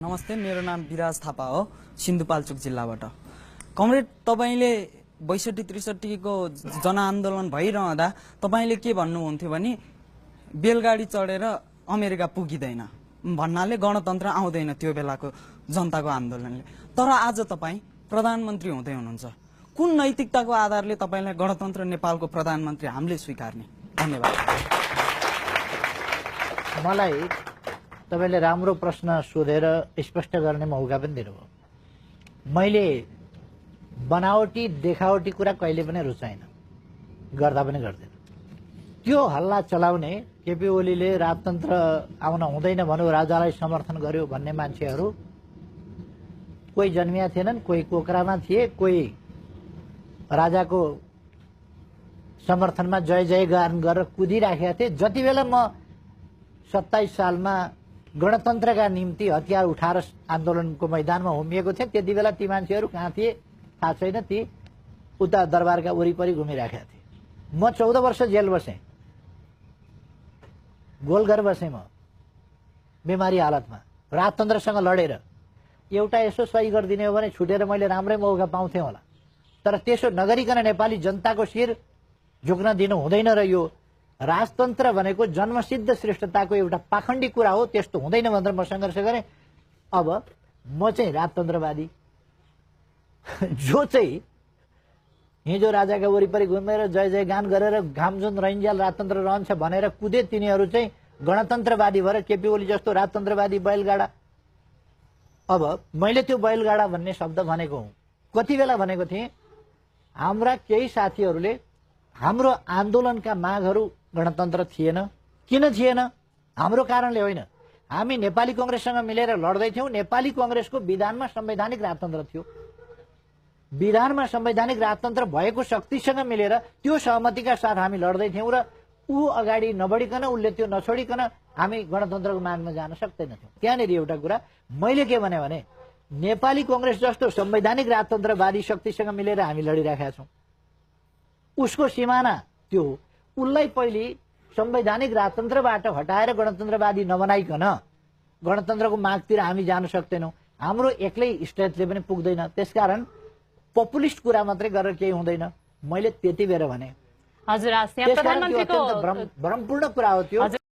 नमस्ते, मेरो नाम विराज थापा हो, सिन्धुपाल्चोक जिल्लाबाट। कमरेड, तपाईले 62-63 को जनआन्दोलन भइरहँदा तपाईले के भन्नुहुन्थ्यो भने बेलगाडी चढेर अमेरिका पुगिदैन भन्नाले गणतन्त्र आउँदैन त्यो बेलाको जनताको आन्दोलनले। तर आज तपाई प्रधानमन्त्री हुँदै हुनुहुन्छ। कुन नैतिकताको आधारले तपाईलाई गणतन्त्र नेपालको प्रधानमन्त्री हामीले स्वीकार्ने? धन्यवाद। मलाई तपाईले राम्रो प्रश्न सोधेर स्पष्ट गर्ने मौका पनि दिनुभयो। मैले बनावटी देखावटी कुरा कहिले पनि रुचाइन, गर्दा पनि गर्दैन। त्यो हल्ला चलाउने केपी ओलीले राजतन्त्र आउन हुँदैन भन्यो, राजालाई समर्थन गर्यो भन्ने मान्छेहरू कोही जन्मिया थिएनन्, कोही कोकरामा थिए, कोही राजाको समर्थनमा जय जय गान गरेर कुदिराखेका थिए। जति बेला म 27 सालमा गणतन्त्रका निम्ति हतियार उठाएर आन्दोलनको मैदानमा होमिएको थिए, त्यति बेला ती मान्छेहरू कहाँ थिए थाहा छैन। ती उता दरबारका वरिपरि घुमिराखेका थिए। म 14 वर्ष जेल बसेँ, गोलघर बसेँ म बिमारी हालतमा, राजतन्त्रसँग लडेर। एउटा यसो सही गरिदिने हो भने छुटेर मैले राम्रै मौका पाउँथेँ होला, तर त्यसो नगरिकन नेपाली जनताको शिर झुक्न दिनु हुँदैन। र यो राजतन्त्र भनेको जन्मसिद्ध श्रेष्ठताको एउटा पाखण्डी कुरा हो, त्यस्तो हुँदैन भनेर म सङ्घर्ष गरेँ। अब म चाहिँ राजतन्त्रवादी जो चाहिँ हिजो राजाका वरिपरि घुमेर जय जय गान गरेर घाम जुन रैन्जाल राजतन्त्र रहन्छ भनेर कुदे, तिनीहरू चाहिँ गणतन्त्रवादी भएर केपी ओली जस्तो राजतन्त्रवादी बैलगाडा। अब मैले त्यो बैलगाडा भन्ने शब्द भनेको हुँ, कति बेला भनेको थिएँ? हाम्रा केही साथीहरूले हाम्रो आन्दोलनका मागहरू गणतन्त्र थिएन। किन थिएन? हाम्रो कारणले होइन। हामी नेपाली कांग्रेससँग मिलेर लड्दै थियौं। नेपाली कांग्रेसको विधानमा संवैधानिक राजतन्त्र थियो। विधानमा संवैधानिक राजतन्त्र भएको शक्तिसँग मिलेर त्यो सहमतिका साथ हामी लड्दै थियौं र ऊ अगाडि नबढिकन, उसले त्यो नछोडिकन हामी गणतन्त्रको मागमा जान सक्दैनथ्यौं। त्यहाँनिर एउटा कुरा मैले के भने नेपाली कांग्रेस जस्तो संवैधानिक राजतन्त्रवादी शक्तिसँग मिलेर हामी लडिराखेका छौं। उसको सिमाना त्यो हो। उसलाई पहिले संवैधानिक राजतन्त्रबाट हटाएर गणतन्त्रवादी नबनाइकन गणतन्त्रको मागतिर हामी जान सक्दैनौं। हाम्रो एक्लै स्टेटले पनि पुग्दैन। त्यसकारण पपुलिस्ट कुरा मात्रै गरेर केही हुँदैन, मैले त्यति बेर भने। हजुर, प्रधानमन्त्रीको भ्रमपूर्ण कुरा हो त्यो।